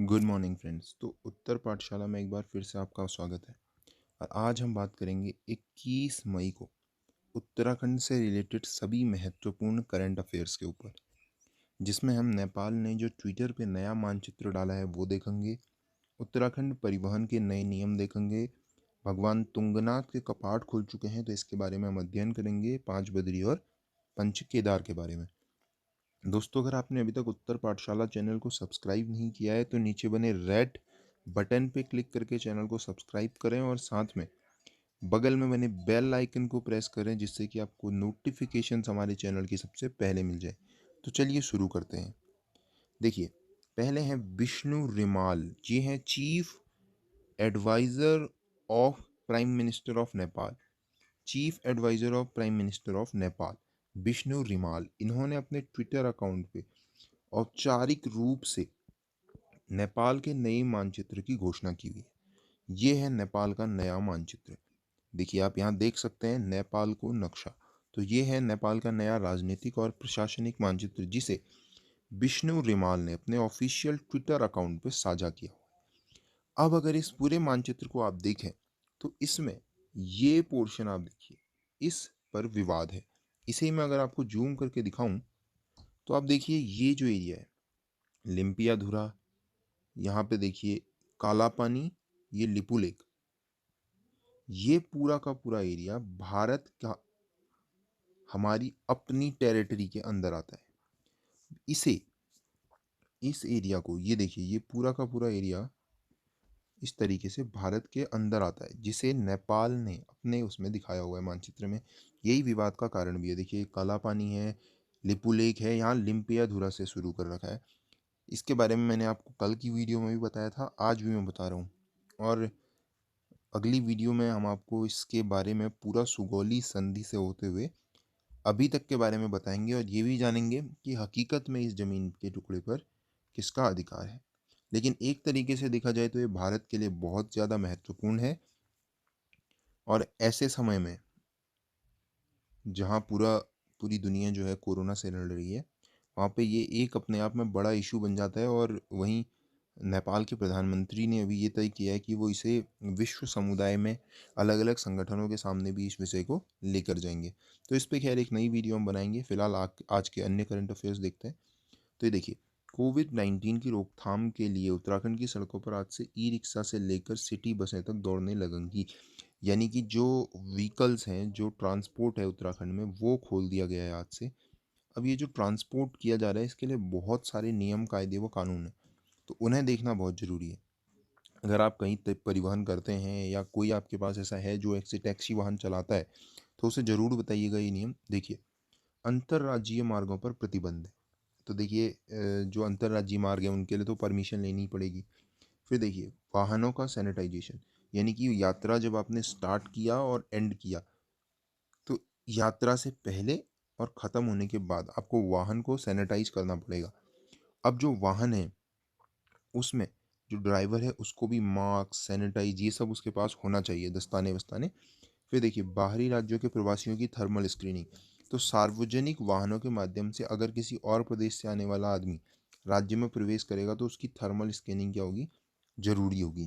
Good morning friends. तो उत्तर पाठशाला में एक बार फिर से आपका स्वागत है। और आज हम बात करेंगे 21 मई को उत्तराखंड से रिलेटेड सभी महत्वपूर्ण करंट अफेयर्स के ऊपर, जिसमें हम नेपाल ने जो ट्विटर पे नया मानचित्र डाला है वो देखेंगे, उत्तराखंड परिवहन के नए नियम देखेंगे, भगवान तुंगनाथ के कपाट खुल चुके हैं तो इसके बारे में हम अध्ययन करेंगे, पांच बद्री और पंच केदार के बारे में। दोस्तों, अगर आपने अभी तक उत्तर पाठशाला चैनल को सब्सक्राइब नहीं किया है तो नीचे बने रेड बटन पे क्लिक करके चैनल को सब्सक्राइब करें और साथ में बगल में बने बेल आइकन को प्रेस करें, जिससे कि आपको नोटिफिकेशंस हमारे चैनल की सबसे पहले मिल जाए। तो चलिए शुरू करते हैं। देखिए, पहले हैं विष्णु रिमाल। ये हैं chief advisor of prime minister of Nepal. Chief advisor of prime minister of Nepal Vishnu Rimal, इन्होंने अपने ट्विटर अकाउंट पे औपचारिक रूप से नेपाल के नए मानचित्र की घोषणा की हुई है। ये है नेपाल का नया मानचित्र। देखिए, आप यहाँ देख सकते हैं नेपाल को नक्शा। तो ये है नेपाल का नया राजनीतिक और प्रशासनिक मानचित्र, जिसे विष्णु रिमाल ने अपने ऑफिशियल ट्विटर अकाउंट पे साझा किया। अब अगर इस पूरे मानचित्र को आप देखें तो इसमें ये पोर्शन आप देखिए, इस पर विवाद है। इसे ही मैं अगर आपको जूम करके दिखाऊं तो आप देखिए, ये जो एरिया है लिम्पियाधुरा, यहाँ पे देखिए काला पानी, ये लिपू लेक, ये पूरा का पूरा एरिया भारत का हमारी अपनी टेरिटरी के अंदर आता है। इसे इस एरिया को ये देखिए, ये पूरा का पूरा एरिया इस तरीके से भारत के अंदर आता है, जिसे नेपाल ने अपने उसमें दिखाया हुआ है मानचित्र में। यही विवाद का कारण भी है। देखिए, काला पानी है, लिपू लेक है, यहाँ लिम्पियाधुरा से शुरू कर रखा है। इसके बारे में मैंने आपको कल की वीडियो में भी बताया था, आज भी मैं बता रहा हूँ। और अगली वीडियो में हम आपको इसके बारे में पूरा सुगौली संधि से होते हुए अभी तक के बारे में बताएंगे, और ये भी जानेंगे कि हकीकत में इस ज़मीन के टुकड़े पर किसका अधिकार है। लेकिन एक तरीके से देखा जाए तो ये भारत के लिए बहुत ज़्यादा महत्वपूर्ण है। और ऐसे समय में जहाँ पूरी दुनिया जो है कोरोना से लड़ रही है, वहाँ पे ये एक अपने आप में बड़ा इशू बन जाता है। और वहीं नेपाल के प्रधानमंत्री ने अभी ये तय किया है कि वो इसे विश्व समुदाय में अलग अलग संगठनों के सामने भी इस विषय को लेकर जाएंगे। तो इस पे खैर एक नई वीडियो हम बनाएंगे। फिलहाल आज के अन्य करंट अफेयर्स देखते हैं। तो ये देखिए, कोविड-19 की रोकथाम के लिए उत्तराखंड की सड़कों पर आज से ई रिक्शा से लेकर सिटी बसें तक दौड़ने लगेंगी। यानी कि जो व्हीकल्स हैं, जो ट्रांसपोर्ट है उत्तराखंड में, वो खोल दिया गया है आज से। अब ये जो ट्रांसपोर्ट किया जा रहा है, इसके लिए बहुत सारे नियम, कायदे व कानून हैं, तो उन्हें देखना बहुत ज़रूरी है। अगर आप कहीं परिवहन करते हैं या कोई आपके पास ऐसा है जो ऐसे टैक्सी वाहन चलाता है, तो उसे ज़रूर बताइएगा ये नियम। देखिए, अंतर्राज्यीय मार्गों पर प्रतिबंध है। तो देखिए, जो अंतर्राज्यीय मार्ग है उनके लिए तो परमिशन लेनी ही पड़ेगी। फिर देखिए, वाहनों का सैनिटाइजेशन, यानी कि यात्रा जब आपने स्टार्ट किया और एंड किया, तो यात्रा से पहले और ख़त्म होने के बाद आपको वाहन को सैनिटाइज करना पड़ेगा। अब जो वाहन है उसमें जो ड्राइवर है उसको भी मास्क, सैनिटाइज, ये सब उसके पास होना चाहिए, दस्ताने वस्ताने। फिर देखिए, बाहरी राज्यों के प्रवासियों की थर्मल स्क्रीनिंग। तो सार्वजनिक वाहनों के माध्यम से अगर किसी और प्रदेश से आने वाला आदमी राज्य में प्रवेश करेगा तो उसकी थर्मल स्कैनिंग क्या होगी, जरूरी होगी।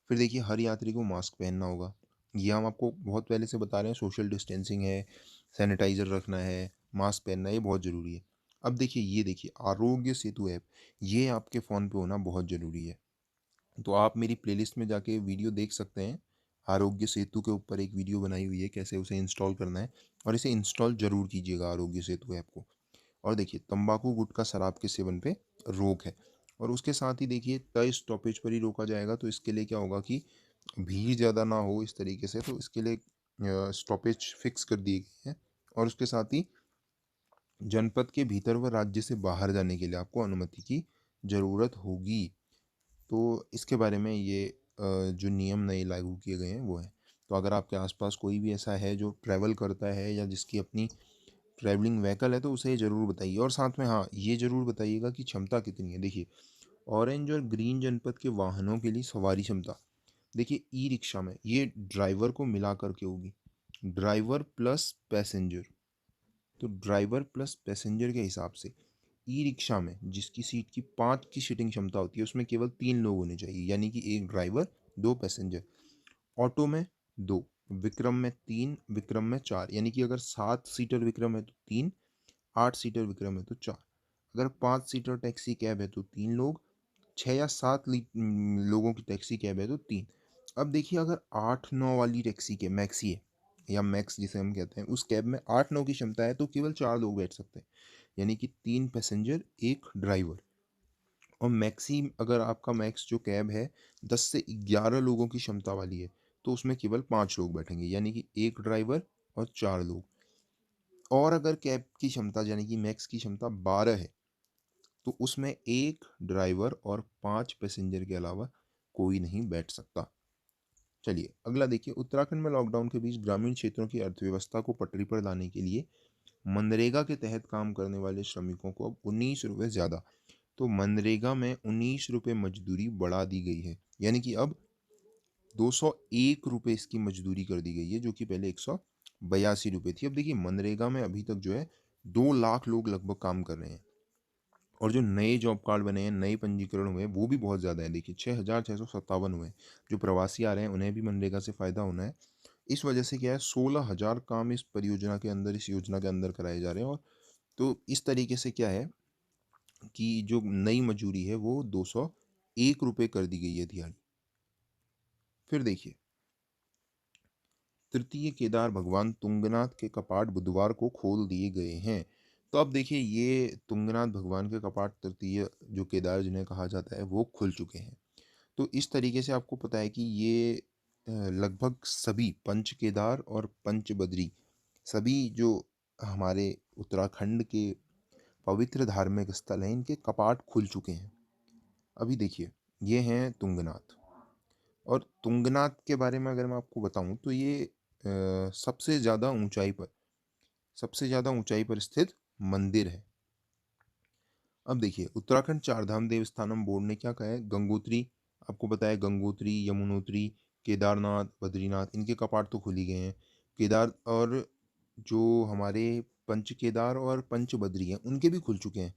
फिर देखिए, हर यात्री को मास्क पहनना होगा। ये हम आपको बहुत पहले से बता रहे हैं, सोशल डिस्टेंसिंग है, सैनिटाइजर रखना है, मास्क पहनना है, ये बहुत ज़रूरी है। अब देखिए, ये देखिए आरोग्य सेतु ऐप, ये आपके फ़ोन पे होना बहुत ज़रूरी है। तो आप मेरी प्लेलिस्ट में जाके वीडियो देख सकते हैं। आरोग्य सेतु के ऊपर एक वीडियो बनाई हुई है, कैसे उसे इंस्टॉल करना है, और इसे इंस्टॉल जरूर कीजिएगा आरोग्य सेतु ऐप को। और देखिए, तंबाकू, गुटखा, शराब के सेवन पे रोक है। और उसके साथ ही देखिए, तय स्टॉपेज पर ही रोका जाएगा। तो इसके लिए क्या होगा कि भीड़ ज़्यादा ना हो इस तरीके से, तो इसके लिए स्टॉपेज फिक्स कर दिए गए हैं। और उसके साथ ही जनपद के भीतर व राज्य से बाहर जाने के लिए आपको अनुमति की ज़रूरत होगी। तो इसके बारे में ये जो नियम नए लागू किए गए हैं वो हैं। तो अगर आपके आसपास कोई भी ऐसा है जो ट्रैवल करता है या जिसकी अपनी ट्रैवलिंग व्हीकल है, तो उसे ज़रूर बताइए। और साथ में हाँ, ये ज़रूर बताइएगा कि क्षमता कितनी है। देखिए, ऑरेंज और ग्रीन जनपद के वाहनों के लिए सवारी क्षमता, देखिए ई रिक्शा में ये ड्राइवर को मिला करके होगी, ड्राइवर प्लस पैसेंजर। तो ड्राइवर प्लस पैसेंजर के हिसाब से ई-रिक्शा में जिसकी सीट की 5 की सीटिंग क्षमता होती है उसमें केवल 3 लोग होने चाहिए, यानी कि 1 ड्राइवर, 2 पैसेंजर। ऑटो में 2, विक्रम में 3, विक्रम में 4, यानी कि अगर 7 सीटर विक्रम है तो 3, 8 सीटर विक्रम है तो 4। अगर 5 सीटर टैक्सी कैब है तो 3 लोग, 6 या 7 लोगों की टैक्सी कैब है तो 3। अब देखिए अगर 8-9 वाली टैक्सी के मैक्सी है या मैक्स जिसे हम कहते हैं, उस कैब में 8-9 की क्षमता है तो केवल 4 लोग बैठ सकते हैं, यानी कि 3 पैसेंजर, 1 ड्राइवर। और मैक्सी अगर आपका मैक्स जो कैब है 10 से 11 लोगों की क्षमता वाली है तो उसमें केवल 5 लोग बैठेंगे, यानी कि 1 ड्राइवर और 4 लोग। और अगर कैब की क्षमता यानी कि मैक्स की क्षमता 12 है तो उसमें 1 ड्राइवर और 5 पैसेंजर के अलावा कोई नहीं बैठ सकता। चलिए अगला देखिए, उत्तराखंड में लॉकडाउन के बीच ग्रामीण क्षेत्रों की अर्थव्यवस्था को पटरी पर लाने के लिए मनरेगा के तहत काम करने वाले श्रमिकों को अब 19 रुपये ज़्यादा, तो मनरेगा में 19 रुपये मजदूरी बढ़ा दी गई है, यानी कि अब 201 रुपये इसकी मजदूरी कर दी गई है, जो कि पहले 182 रुपये थी। अब देखिए मनरेगा में अभी तक जो है 2 लाख लोग लगभग काम कर रहे हैं, और जो नए जॉब कार्ड बने हैं, नए पंजीकरण हुए हैं, वो भी बहुत ज़्यादा है। देखिए 6,657 हुए हैं। जो प्रवासी आ रहे हैं उन्हें भी मनरेगा से फ़ायदा होना है। इस वजह से क्या है, 16,000 काम इस परियोजना के अंदर, इस योजना के अंदर कराए जा रहे हैं। और तो इस तरीके से क्या है कि जो नई मजूरी है वो 201 रुपये कर दी गई है दिहाड़ी। फिर देखिए, तृतीय केदार भगवान तुंगनाथ के कपाट बुधवार को खोल दिए गए हैं। तो अब देखिए ये तुंगनाथ भगवान के कपाट, तृतीय जो केदार जिन्हें कहा जाता है, वो खुल चुके हैं। तो इस तरीके से आपको पता है कि ये लगभग सभी पंच केदार और पंच बद्री, सभी जो हमारे उत्तराखंड के पवित्र धार्मिक स्थल हैं, इनके कपाट खुल चुके हैं। अभी देखिए, ये हैं तुंगनाथ। और तुंगनाथ के बारे में अगर मैं आपको बताऊं तो ये सबसे ज़्यादा ऊंचाई पर, सबसे ज़्यादा ऊंचाई पर स्थित मंदिर है। अब देखिए, उत्तराखंड चारधाम देवस्थानम बोर्ड ने क्या कहा है, गंगोत्री, आपको पता है गंगोत्री, यमुनोत्री, केदारनाथ, बद्रीनाथ, इनके कपाट तो खुल ही गए हैं। केदार और जो हमारे पंच केदार और पंच बद्री हैं उनके भी खुल चुके हैं।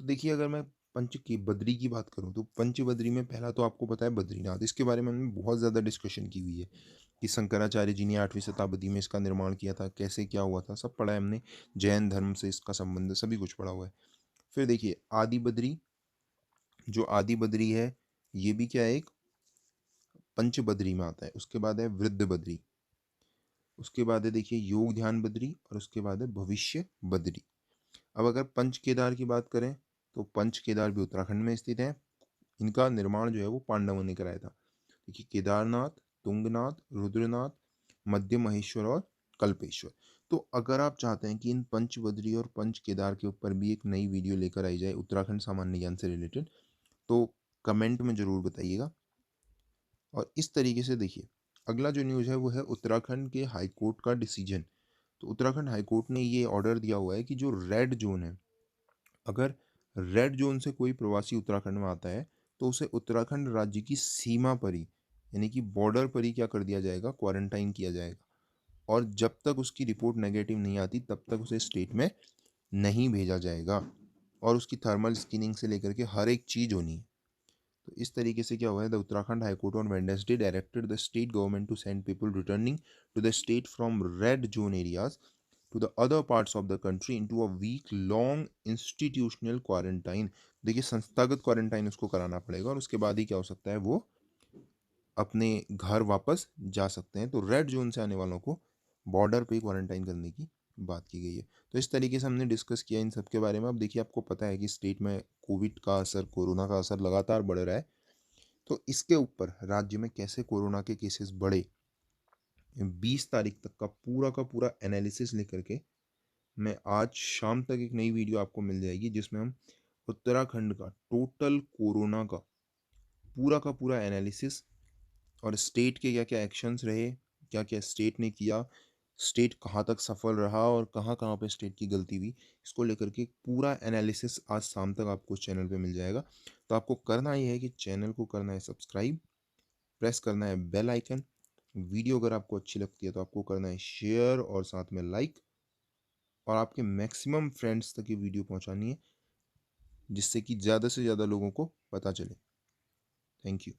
तो देखिए अगर मैं पंच की बद्री की बात करूं तो पंच बद्री में पहला तो आपको पता है बद्रीनाथ, इसके बारे में हमने बहुत ज़्यादा डिस्कशन की हुई है कि शंकराचार्य जी ने 8वीं शताब्दी में इसका निर्माण किया था, कैसे क्या हुआ था, सब पढ़ा है हमने। जैन धर्म से इसका संबंध सभी कुछ पढ़ा हुआ है। फिर देखिए आदि बद्री, जो आदि बद्री है ये भी क्या है, एक पंच बद्री में आता है। उसके बाद है वृद्ध बद्री, उसके बाद है देखिए योग ध्यान बद्री, और उसके बाद है भविष्य बद्री। अब अगर पंच केदार की बात करें तो पंच केदार भी उत्तराखंड में स्थित है। इनका निर्माण जो है वो पांडवों ने कराया था। देखिए केदारनाथ, तुंगनाथ, रुद्रनाथ, मध्य महेश्वर और कल्पेश्वर। तो अगर आप चाहते हैं कि इन पंच बद्री और पंच केदार के ऊपर भी एक नई वीडियो लेकर आई जाए उत्तराखंड सामान्य ज्ञान से रिलेटेड, तो कमेंट में ज़रूर बताइएगा। और इस तरीके से देखिए, अगला जो न्यूज़ है वो है उत्तराखंड के हाई कोर्ट का डिसीजन। तो उत्तराखंड हाई कोर्ट ने ये ऑर्डर दिया हुआ है कि जो रेड जोन है, अगर रेड जोन से कोई प्रवासी उत्तराखंड में आता है तो उसे उत्तराखंड राज्य की सीमा पर ही, यानी कि बॉर्डर पर ही क्या कर दिया जाएगा, क्वारंटाइन किया जाएगा। और जब तक उसकी रिपोर्ट नेगेटिव नहीं आती तब तक उसे स्टेट में नहीं भेजा जाएगा, और उसकी थर्मल स्क्रीनिंग से लेकर के हर एक चीज़ होनी है। तो इस तरीके से क्या हुआ है, the Uttarakhand high court on Wednesday directed the state government to send people returning to the state from red zone areas to the other parts of the country into a week long institutional quarantine। देखिए संस्थागत quarantine उसको कराना पड़ेगा और उसके बाद ही क्या हो सकता है, वो अपने घर वापस जा सकते हैं। तो रेड जोन से आने वालों को बॉर्डर पे क्वारंटाइन करने की बात की गई है। तो इस तरीके से हमने डिस्कस किया इन सब के बारे में। अब देखिए आपको पता है कि स्टेट में कोविड का असर, कोरोना का असर लगातार बढ़ रहा है। तो इसके ऊपर राज्य में कैसे कोरोना के केसेस बढ़े, 20 तारीख तक का पूरा एनालिसिस लेकर के मैं आज शाम तक एक नई वीडियो आपको मिल जाएगी, जिसमें हम उत्तराखंड का टोटल कोरोना का पूरा एनालिसिस, और स्टेट के क्या क्या एक्शंस रहे, क्या क्या स्टेट ने किया, स्टेट कहाँ तक सफल रहा और कहाँ कहाँ पे स्टेट की गलती हुई, इसको लेकर के पूरा एनालिसिस आज शाम तक आपको चैनल पे मिल जाएगा। तो आपको करना ये है कि चैनल को करना है सब्सक्राइब, प्रेस करना है बेल आइकन, वीडियो अगर आपको अच्छी लगती है तो आपको करना है शेयर और साथ में लाइक, और आपके मैक्सिमम फ्रेंड्स तक ये वीडियो पहुंचानी है। जिससे कि ज़्यादा से ज़्यादा लोगों को पता चले। Thank you.